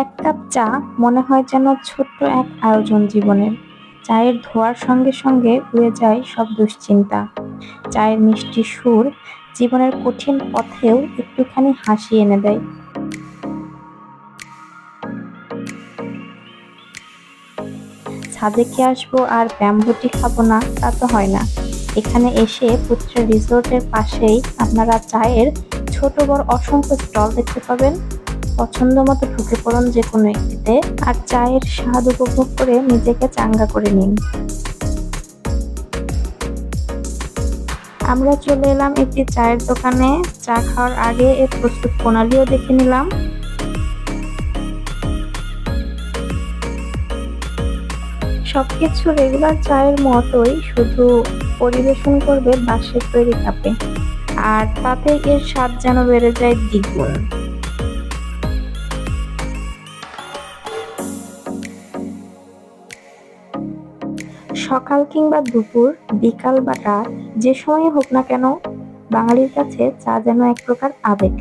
এক কাপ চা মনে হয় যেন ছোট্ট এক আয়োজন জীবনের। চায়ের ধোঁয়ার সঙ্গে সঙ্গে উড়ে যায় সব দুশ্চিন্তা। চায়ের মিষ্টি সুর জীবনের কঠিন পথেও একটুখানি হাসি এনে দেয়। ছাদে আসবো আর ব্যাম্বু টি খাবো না, তা তো হয় না। এখানে এসে পুত্রা রিসোর্টের পাশেই আপনারা চায়ের ছোট বড় অসংখ্য স্টল দেখতে পাবেন। পছন্দ মতো ঢুকে পড়ুন যে কোনো একটিতে, আর চায়ের স্বাদ উপভোগ করে নিজেকে চাঙ্গা করে নিন। আমরা চলে এলাম একটি চায়ের দোকানে। চা খাওয়ার আগে এর প্রস্তুত প্রণালীও দেখে নিলাম। সবকিছু রেগুলার চায়ের মতোই, শুধু পরিবেশন করবে বাঁশের তৈরি কাপে, আর তাতে এর স্বাদ যেন বেড়ে যায় দ্বিগুণ। সকাল কিংবা দুপুর, বিকাল বা রাত, যে সময় হোক না কেন, বাঙালির কাছে চা যেন এক প্রকার আবেগ।